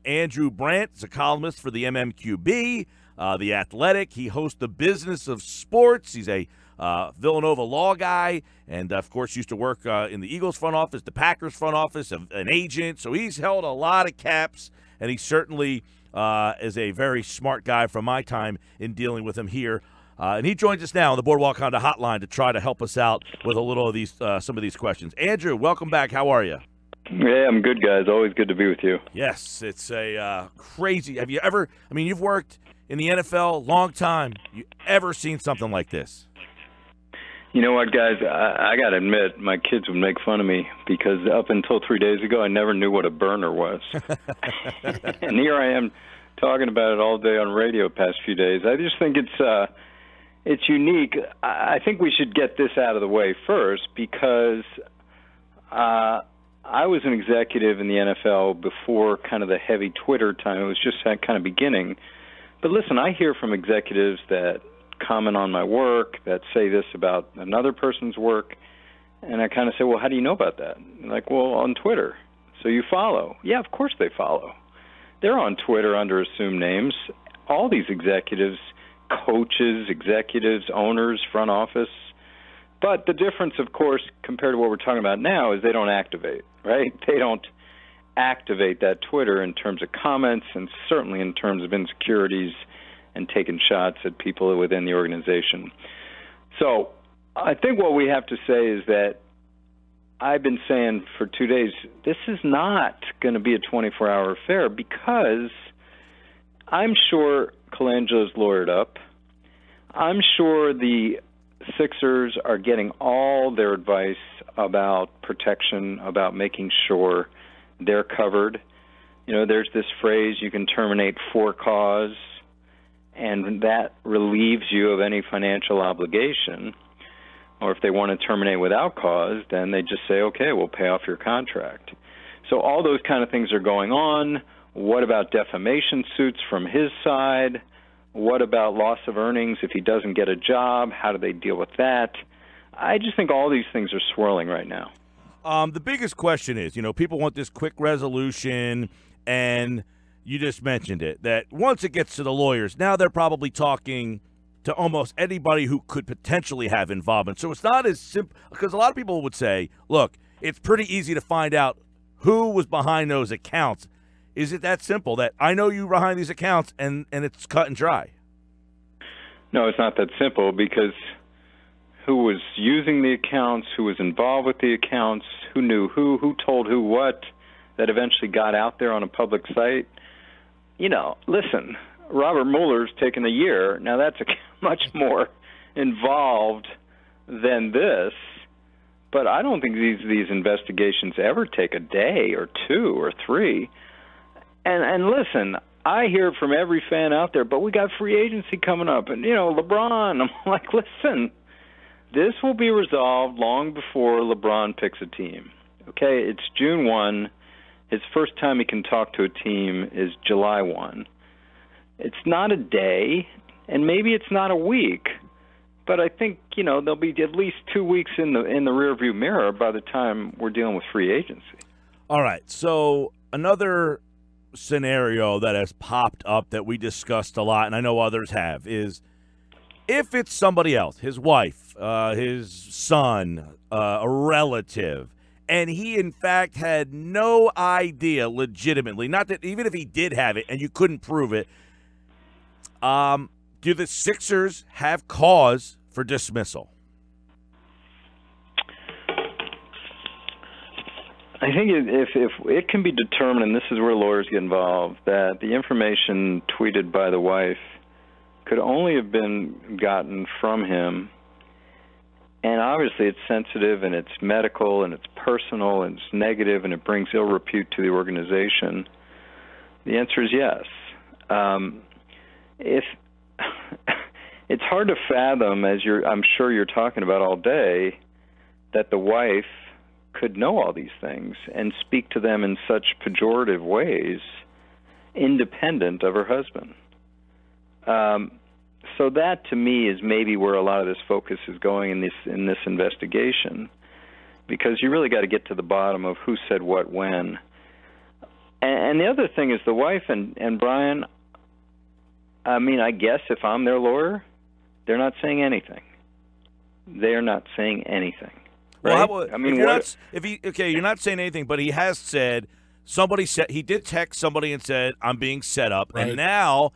Andrew Brandt is a columnist for the MMQB, The Athletic. He hosts The Business of Sports. He's a Villanova law guy, and, of course, used to work in the Eagles front office, the Packers front office, an agent. So he's held a lot of caps, and he certainly is a very smart guy from my time in dealing with him here. And he joins us now on the Boardwalk Honda hotline to try to help us out with a little of these, some of these questions. Andrew, welcome back. How are you? Yeah, I'm good, guys. Always good to be with you. Yes, it's a crazy. Have you ever? I mean, you've worked in the NFL a long time. You ever seen something like this? You know what, guys? I got to admit, my kids would make fun of me because up until 3 days ago, I never knew what a burner was. And here I am talking about it all day on radio past few days. I just think it's unique. I think we should get this out of the way first because I was an executive in the NFL before kind of the heavy Twitter time. It was just that kind of beginning. But listen, I hear from executives that comment on my work, that say this about another person's work, and I kind of say, well, how do you know about that? And like, well, on Twitter. So you follow. Yeah, of course they follow. They're on Twitter under assumed names. All these executives, coaches, executives, owners, front office. But the difference, of course, compared to what we're talking about now is they don't activate, right? They don't activate that Twitter in terms of comments and certainly in terms of insecurities and taking shots at people within the organization. So I think what we have to say is that I've been saying for 2 days, this is not going to be a 24-hour affair because I'm sure Colangelo's lawyered up. I'm sure the Sixers are getting all their advice about protection, about making sure they're covered. You know, there's this phrase, you can terminate for cause, and that relieves you of any financial obligation. Or if they want to terminate without cause, then they just say, okay, we'll pay off your contract. So all those kind of things are going on. What about defamation suits from his side? What about loss of earnings if he doesn't get a job? How do they deal with that? I just think all these things are swirling right now. The biggest question is, people want this quick resolution, and you just mentioned it, that once it gets to the lawyers, now they're probably talking to almost anybody who could potentially have involvement. So it's not as simple, because a lot of people would say, look, it's pretty easy to find out who was behind those accounts. Is it that simple that I know you behind these accounts and it's cut and dry? No, it's not that simple because who was using the accounts, who was involved with the accounts, who knew who told who what, that eventually got out there on a public site. Listen, Robert Mueller's taken a year. Now that's much more involved than this, but I don't think these investigations ever take a day or two or three. And listen, I hear from every fan out there, but we got free agency coming up, and LeBron. I'm like, listen, this will be resolved long before LeBron picks a team. Okay, it's June 1. His first time he can talk to a team is July 1. It's not a day, and maybe it's not a week, but I think there'll be at least 2 weeks in the rearview mirror by the time we're dealing with free agency. All right, so another scenario that has popped up that we discussed a lot, and I know others have, is if it's somebody else, his wife, his son, a relative, and he in fact had no idea legitimately, not that even if he did have it and you couldn't prove it, do the Sixers have cause for dismissal? I think if it can be determined, and this is where lawyers get involved, that the information tweeted by the wife could only have been gotten from him, and obviously it's sensitive and it's medical and it's personal and it's negative and it brings ill repute to the organization, the answer is yes. If it's hard to fathom, as I'm sure you're talking about all day, that the wife could know all these things and speak to them in such pejorative ways, independent of her husband. So that, to me, is maybe where a lot of this focus is going in this investigation, because you really got to get to the bottom of who said what when. And the other thing is the wife and Bryan, I mean, I guess if I'm their lawyer, they're not saying anything. They're not saying anything. Right? Well, I mean, you're not saying anything, but he has said he did text somebody and said, I'm being set up. Right. And now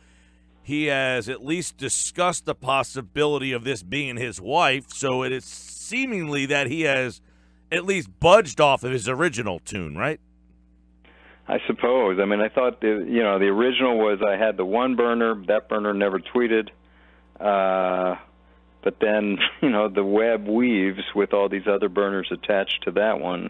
he has at least discussed the possibility of this being his wife. So it is seemingly that he has at least budged off of his original tune, right? I suppose. I mean, I thought the original was I had the one burner. That burner never tweeted. But then, the web weaves with all these other burners attached to that one.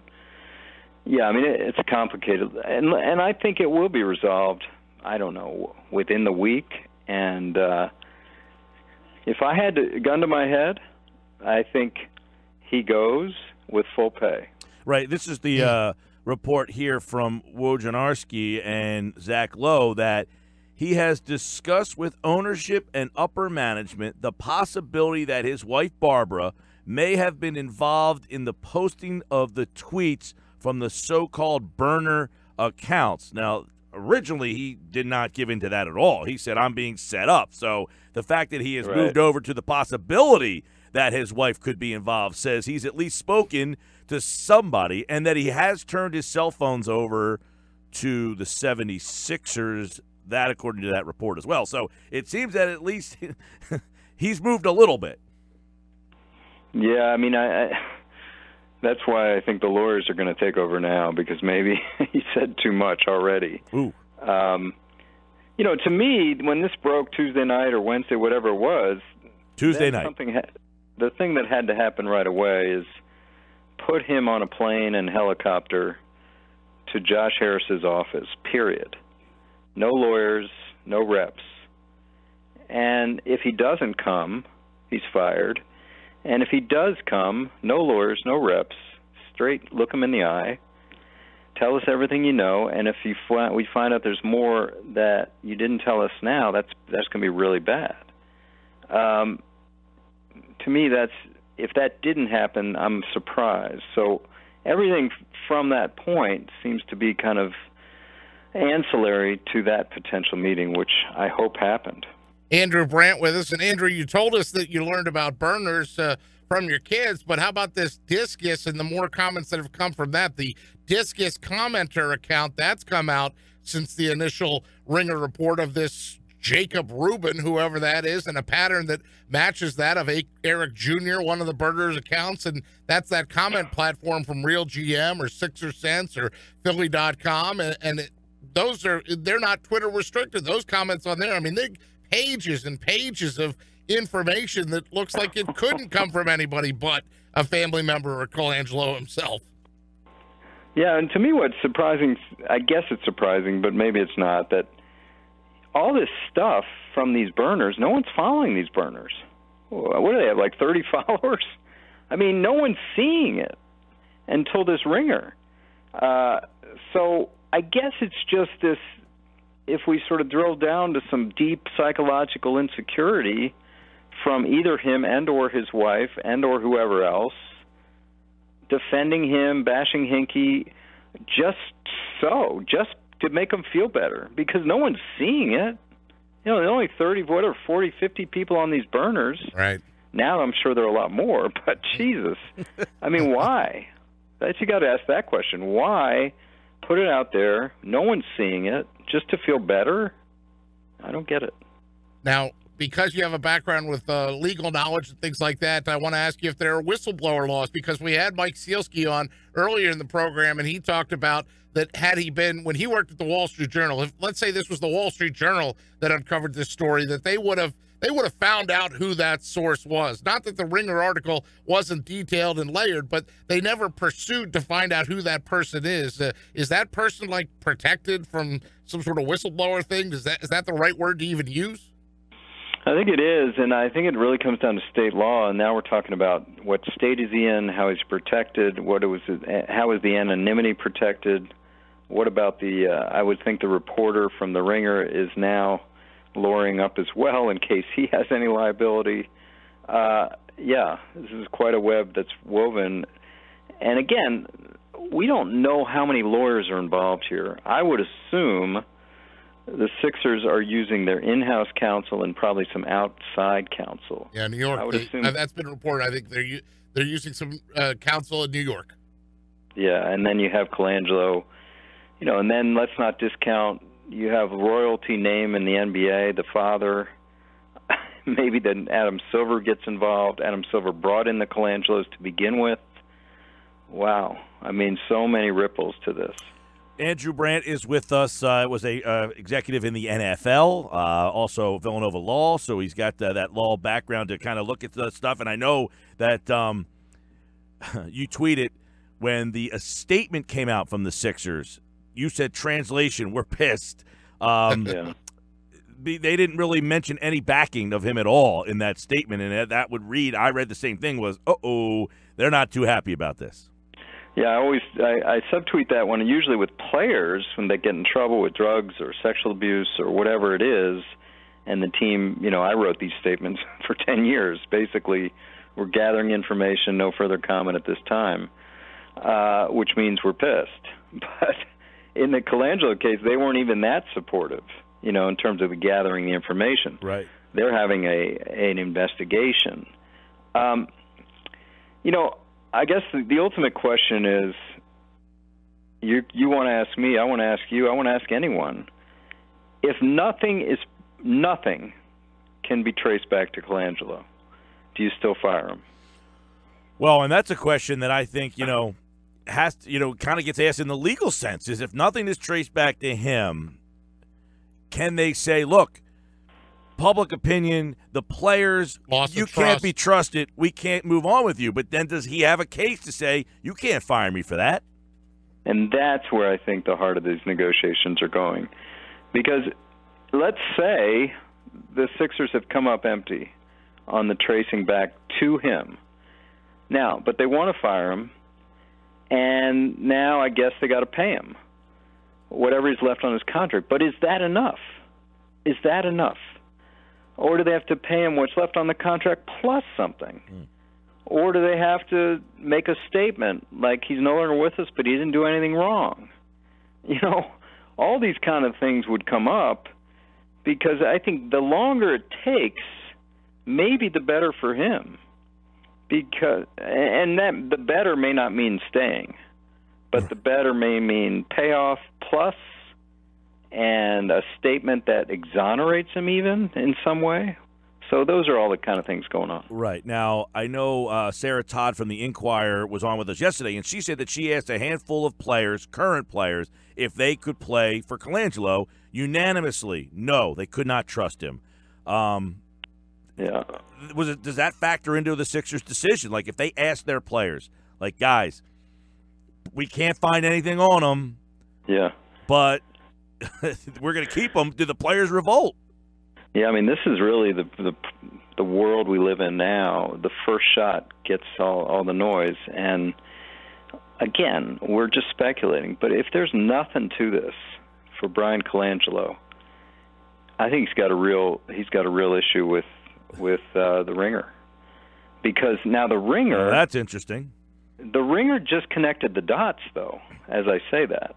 Yeah, I mean, it's complicated. And I think it will be resolved, I don't know, within the week. And if I had a gun to my head, I think he goes with full pay. Right. This is the report here from Wojnarowski and Zach Lowe that he has discussed with ownership and upper management the possibility that his wife, Barbara, may have been involved in the posting of the tweets from the so-called burner accounts. Now, originally, he did not give into that at all. He said, I'm being set up. So the fact that he has moved over to the possibility that his wife could be involved says he's at least spoken to somebody and that he has turned his cell phones over to the 76ers. That, according to that report as well. So it seems that at least he's moved a little bit. Yeah, I mean, that's why I think the lawyers are going to take over now, because maybe he said too much already. Ooh. To me, when this broke Tuesday night or Wednesday, whatever it was, Tuesday night, the thing that had to happen right away is put him on a plane and helicopter to Josh Harris's office, period. No lawyers, no reps. And if he doesn't come, he's fired. And if he does come, no lawyers, no reps, straight look him in the eye, tell us everything you know, and if we find out there's more that you didn't tell us now, that's going to be really bad. To me, if that didn't happen, I'm surprised. So everything from that point seems to be kind of ancillary to that potential meeting, which I hope happened. Andrew Brandt with us. And Andrew, you told us that you learned about burners from your kids, but how about this Discus and the more comments that have come from that? The Discus commenter account, that's come out since the initial Ringer report of this Jacob Rubin, whoever that is, and a pattern that matches that of Eric Jr., one of the burners accounts, and that's that comment platform from Real GM or Sixer Sense or Philly.com, they're not Twitter restricted. Those comments on there, I mean, they're pages and pages of information that looks like it couldn't come from anybody but a family member or Colangelo himself. Yeah, and to me what's surprising, I guess it's surprising, but maybe it's not, that all this stuff from these burners, no one's following these burners. What do they have, like 30 followers? I mean, no one's seeing it until this Ringer. So I guess it's just this, if we sort of drill down to some deep psychological insecurity from either him and or his wife and or whoever else, defending him, bashing Hinkie, just to make him feel better, because no one's seeing it. There are only 40, 50 people on these burners. Right. Now I'm sure there are a lot more, but Jesus. I mean, why? You got to ask that question. Why put it out there, no one's seeing it, just to feel better? I don't get it. Now, because you have a background with legal knowledge and things like that, I want to ask you if there are whistleblower laws, because we had Mike Sealski on earlier in the program, and he talked about that had he been, when he worked at the Wall Street Journal, if let's say this was the Wall Street Journal that uncovered this story, that they would have found out who that source was. Not that the Ringer article wasn't detailed and layered, but they never pursued to find out who that person is. Is that person like protected from some sort of whistleblower thing? Is that the right word to even use? I think it is, and I think it really comes down to state law. And now we're talking about what state is he in, how he's protected, how is the anonymity protected. What about I would think the reporter from the Ringer is now lawyering up as well in case he has any liability. Yeah, this is quite a web that's woven. And again, we don't know how many lawyers are involved here. I would assume the Sixers are using their in-house counsel and probably some outside counsel. Yeah, New York. I would assume that's been reported. I think they're using some counsel in New York. Yeah, and then you have Colangelo, and then let's not discount, you have royalty name in the NBA, the father. Maybe then Adam Silver gets involved. Adam Silver brought in the Colangelos to begin with. Wow. I mean, so many ripples to this. Andrew Brandt is with us. Was a executive in the NFL, also Villanova Law, so he's got that law background to kind of look at the stuff. And I know that you tweeted when the statement came out from the Sixers, you said, translation, we're pissed. Yeah. They didn't really mention any backing of him at all in that statement, and that would read, I read the same thing, was, they're not too happy about this. Yeah, I subtweet that one, usually with players when they get in trouble with drugs or sexual abuse or whatever it is, and the team, I wrote these statements for 10 years. Basically, we're gathering information, no further comment at this time, which means we're pissed. But in the Colangelo case, they weren't even that supportive, in terms of gathering the information. Right. They're having an investigation. I guess the ultimate question is, you want to ask me, I want to ask you, I want to ask anyone, if nothing can be traced back to Colangelo, do you still fire him? Well, and that's a question that I think, has to, kind of gets asked in the legal sense, is if nothing is traced back to him, can they say, look, public opinion, the players, you can't be trusted, we can't move on with you. But then does he have a case to say, you can't fire me for that? And that's where I think the heart of these negotiations are going. Because let's say the Sixers have come up empty on the tracing back to him. Now, but they want to fire him, and now I guess they got to pay him whatever he's left on his contract. But is that enough? Is that enough? Or do they have to pay him what's left on the contract plus something? Or do they have to make a statement like he's no longer with us, but he didn't do anything wrong? All these kind of things would come up, because I think the longer it takes, maybe the better for him. And the better may not mean staying, but the better may mean payoff plus and a statement that exonerates him even in some way. So those are all the kind of things going on. Right. Now, I know Sarah Todd from the Inquirer was on with us yesterday, and she said that she asked a handful of players, current players, if they could play for Colangelo. Unanimously, no, they could not trust him. Yeah. Does that factor into the Sixers' decision? Like, if they ask their players, like, guys, we can't find anything on him. Yeah. But we're going to keep him. Do the players revolt? Yeah, I mean, this is really the world we live in now. The first shot gets all the noise, and again, we're just speculating. But if there's nothing to this for Bryan Colangelo, I think he's got a real issue with the Ringer, because now the Ringer. That's interesting. The Ringer just connected the dots, though. As I say that,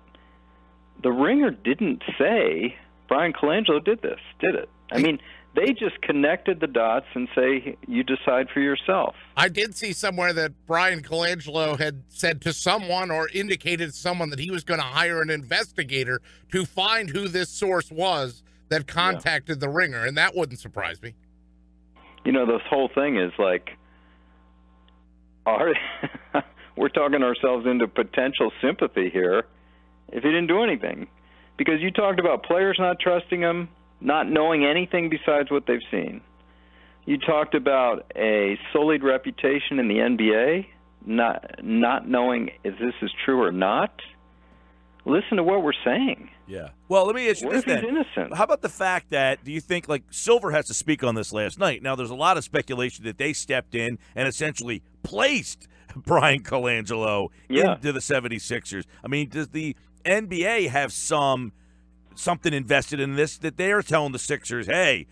the Ringer didn't say Bryan Colangelo did this, did it? I mean, they just connected the dots and say, you decide for yourself. I did see somewhere that Bryan Colangelo had said to someone or indicated to someone that he was going to hire an investigator to find who this source was that contacted the Ringer, and that wouldn't surprise me. This whole thing is like, we're talking ourselves into potential sympathy here if he didn't do anything. Because you talked about players not trusting him, not knowing anything besides what they've seen. You talked about a sullied reputation in the NBA, not knowing if this is true or not. Listen to what we're saying. Yeah. Well, let me ask you this then. What if he's innocent? How about the fact that, do you think, like, Silver has to speak on this last night? Now, there's a lot of speculation that they stepped in and essentially placed Bryan Colangelo into the 76ers. I mean, does the NBA have something invested in this that they are telling the Sixers, hey,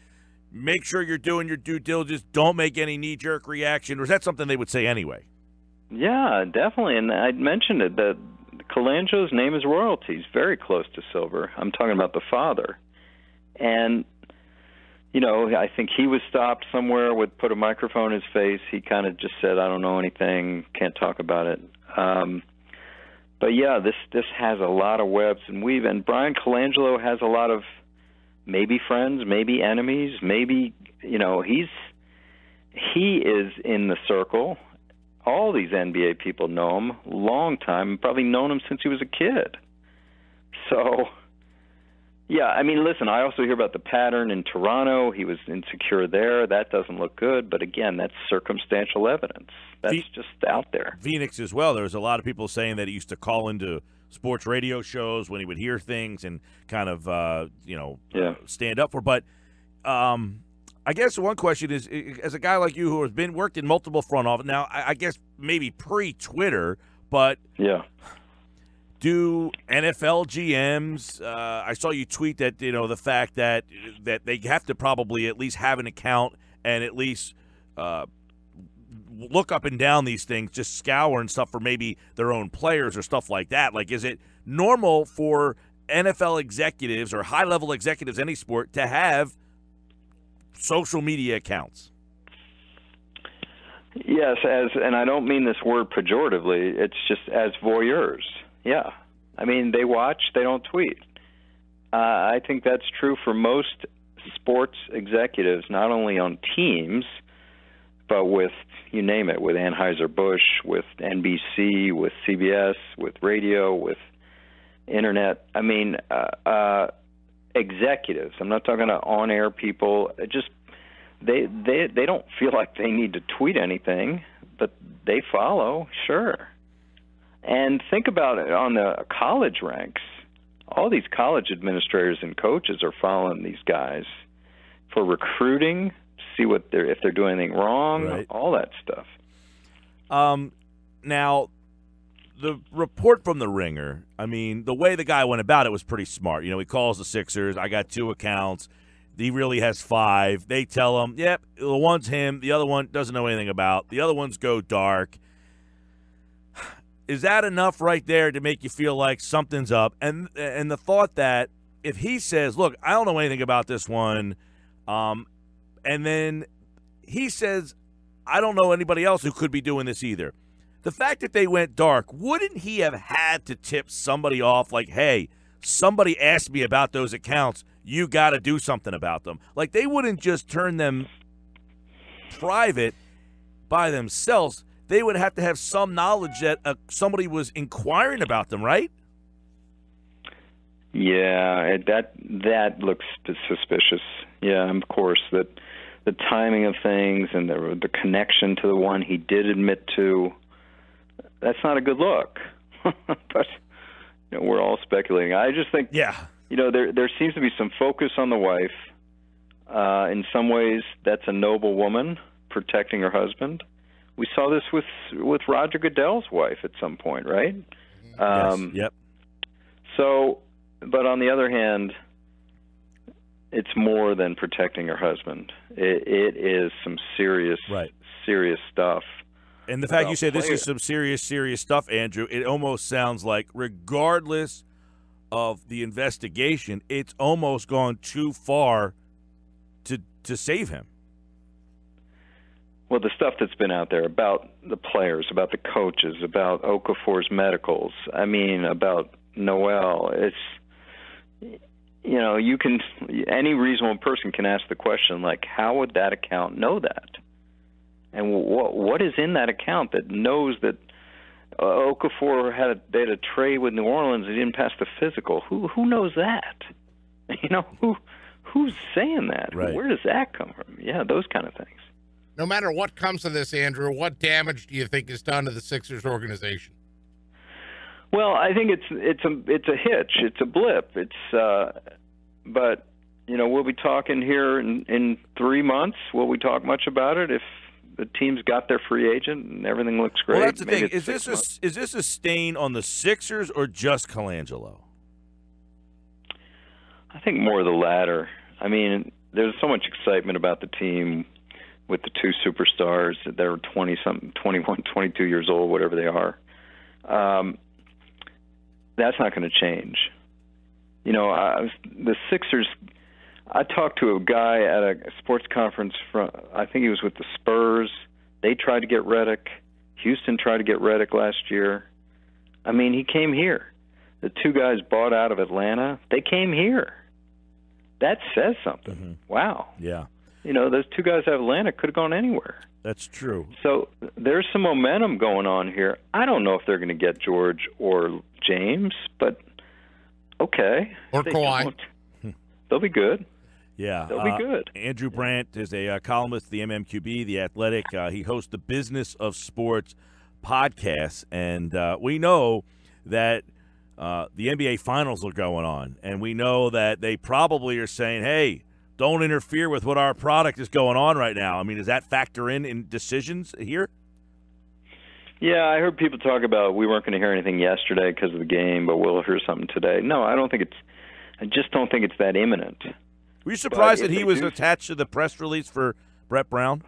make sure you're doing your due diligence, don't make any knee-jerk reaction, or is that something they would say anyway? Yeah, definitely. And I mentioned it, that Colangelo's name is royalty. He's very close to Silver. I'm talking about the father. And, you know, I think he was stopped somewhere, would put a microphone in his face. He kind of just said, I don't know anything, can't talk about it. But, yeah, this has a lot of webs and weave. And Bryan Colangelo has a lot of maybe friends, maybe enemies, maybe, you know, he is in the circle. All these NBA people know him, long time, probably known him since he was a kid. So, yeah, I mean, listen, I also hear about the pattern in Toronto. He was insecure there. That doesn't look good. But, again, that's circumstantial evidence. That's just out there. Phoenix as well. There was a lot of people saying that he used to call into sports radio shows when he would hear things and kind of, stand up for. But I guess one question is, as a guy like you who has worked in multiple front office, now I guess maybe pre-Twitter, but do NFL GMs? I saw you tweet that the fact that they have to probably at least have an account and at least look up and down these things, just scour and stuff for maybe their own players or stuff like that. Like, is it normal for NFL executives or high-level executives, any sport, to have social media accounts? Yes, and I don't mean this word pejoratively. It's just as voyeurs. Yeah. I mean, they watch, they don't tweet. I think that's true for most sports executives, not only on teams, but with, you name it, with Anheuser-Busch, with NBC, with CBS, with radio, with internet. I mean, executives. I'm not talking about on-air people. Just they don't feel like they need to tweet anything, but they follow, sure. And think about it on the college ranks. All these college administrators and coaches are following these guys for recruiting, see if they're doing anything wrong, right. All that stuff. Now, the report from The Ringer, I mean, the way the guy went about it was pretty smart. He calls the Sixers. I got 2 accounts. He really has 5. They tell him, yep, the one's him. The other one doesn't know anything about. The other ones go dark. Is that enough right there to make you feel like something's up? And the thought that if he says, look, I don't know anything about this one, and then he says, I don't know anybody else who could be doing this either. The fact that they went dark, wouldn't he have had to tip somebody off like, hey, somebody asked me about those accounts. You got to do something about them. Like, they wouldn't just turn them private by themselves. They would have to have some knowledge that somebody was inquiring about them, right? Yeah, that looks suspicious. Yeah, of course, that the timing of things and the connection to the one he did admit to, that's not a good look. But we're all speculating. I just think, there seems to be some focus on the wife. In some ways, that's a noble woman protecting her husband. We saw this with Roger Goodell's wife at some point, right? Yes. Yep. So, but on the other hand, it's more than protecting her husband. It is some serious stuff. And the fact you say this is some serious stuff, Andrew, it almost sounds like regardless of the investigation, it's almost gone too far to save him. Well, the stuff that's been out there about the players, about the coaches, about Okafor's medicals, I mean, about Noel, it's, any reasonable person can ask the question, like, how would that account know that? And what is in that account that knows that Okafor had a trade with New Orleans and didn't pass the physical? Who knows that? Who's saying that? Right. Where does that come from? Yeah, those kind of things. No matter what comes of this, Andrew, what damage do you think is done to the Sixers organization? Well, I think it's a hitch, it's a blip. But we'll be talking here in 3 months. Will we talk much about it if the team's got their free agent and everything looks great? Well, that's the thing. Is this a stain on the Sixers or just Colangelo? I think more the latter. I mean, there's so much excitement about the team with the 2 superstars. They're 20-something, 21, 22 years old, whatever they are. That's not going to change. The Sixers. I talked to a guy at a sports conference I think he was with the Spurs. They tried to get Redick. Houston tried to get Redick last year. I mean, he came here. The two guys bought out of Atlanta. They came here. That says something. Mm-hmm. Wow. Yeah. Those two guys out of Atlanta could have gone anywhere. That's true. So there's some momentum going on here. I don't know if they're going to get George or James, but okay. Or Kawhi. They'll be good. Yeah. They'll be good. Andrew Brandt is a columnist at the MMQB, The Athletic. He hosts the Business of Sports podcast, and we know that the NBA Finals are going on, and we know that they probably are saying, hey, don't interfere with what our product is going on right now. I mean, does that factor in decisions here? Yeah, I heard people talk about we weren't going to hear anything yesterday because of the game, but we'll hear something today. No, I just don't think it's that imminent. Were you surprised that he was attached to the press release for Brett Brown?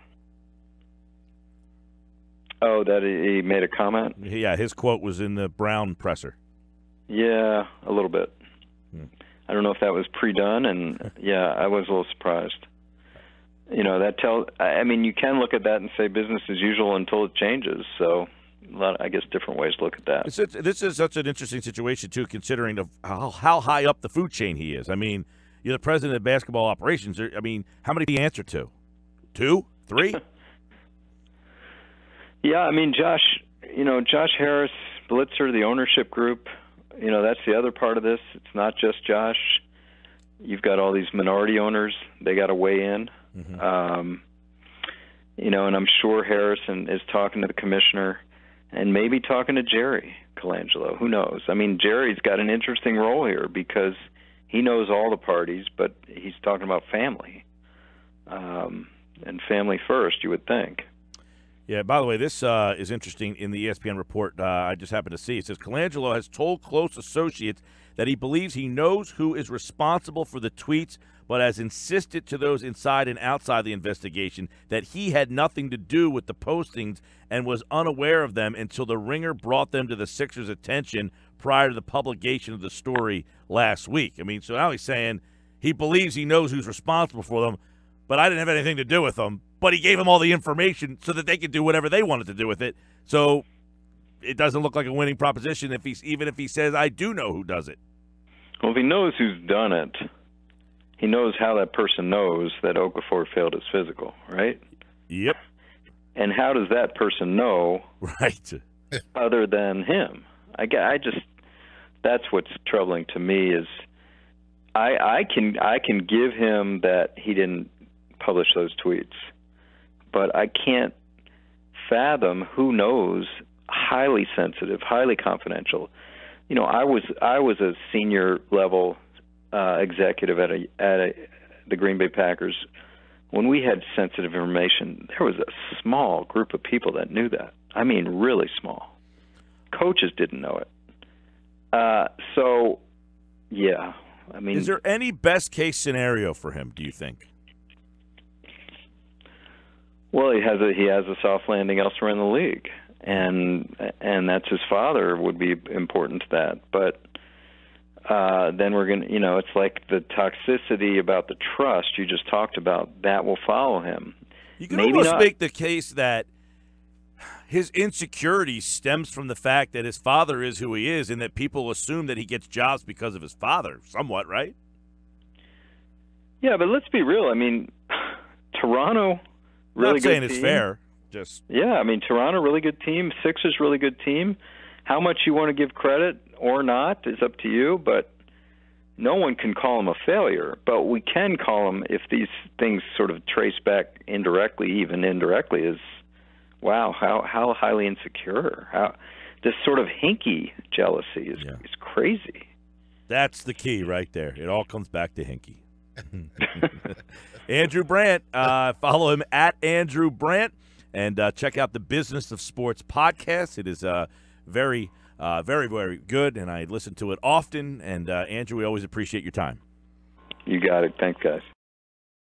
Oh, that he made a comment? Yeah, his quote was in the Brown presser. Yeah, a little bit. I don't know if that was pre-done, and yeah, I was a little surprised. You can look at that and say business as usual until it changes. So, I guess different ways to look at that. This is such an interesting situation too, considering how high up the food chain he is. I mean, you're the president of basketball operations. I mean, how many do you answer to? 2, 3? Yeah, I mean, Josh Harris, Blitzer, the ownership group, that's the other part of this. It's not just Josh. You've got all these minority owners. They got to weigh in. Mm-hmm. And I'm sure Harrison is talking to the commissioner and maybe talking to Jerry Colangelo. Who knows? I mean, Jerry's got an interesting role here because he knows all the parties, but he's talking about family. And family first, you would think. Yeah, by the way, this is interesting in the ESPN report I just happened to see. It says Colangelo has told close associates that he believes he knows who is responsible for the tweets, but has insisted to those inside and outside the investigation that he had nothing to do with the postings and was unaware of them until the Ringer brought them to the Sixers' attention prior to the publication of the story last week. I mean, so now he's saying he believes he knows who's responsible for them, but I didn't have anything to do with them. But he gave them all the information so that they could do whatever they wanted to do with it. So it doesn't look like a winning proposition even if he says, I do know who does it. Well, if he knows who's done it, he knows how that person knows that Okafor failed his physical, right? Yep. And how does that person know right other than him? I just that's what's troubling to me is I can give him that he didn't publish those tweets. But I can't fathom who knows, highly sensitive, highly confidential. I was a senior level executive at the Green Bay Packers. When we had sensitive information, there was a small group of people that knew that. I mean, really small. Coaches didn't know it. So, yeah. I mean, is there any best case scenario for him, do you think? Well, he has a soft landing elsewhere in the league, and that's his father would be important to that. But then we're going to, it's like the toxicity about the trust you just talked about, that will follow him. You can almost make the case that his insecurity stems from the fact that his father is who he is and that people assume that he gets jobs because of his father, somewhat, right? Yeah, but let's be real. I mean, Toronto, really not saying good it's team. Fair. Just yeah, I mean, Toronto, really good team. Sixers, really good team. How much you want to give credit or not is up to you, but no one can call him a failure. But we can call him, if these things sort of trace back indirectly, even indirectly, is, wow, how highly insecure. How this sort of hinky jealousy is crazy. That's the key right there. It all comes back to hinky. Andrew Brandt, follow him at Andrew Brandt, and check out the Business of Sports podcast. It is very, very, very good, and I listen to it often. And Andrew, we always appreciate your time. You got it. Thanks, guys.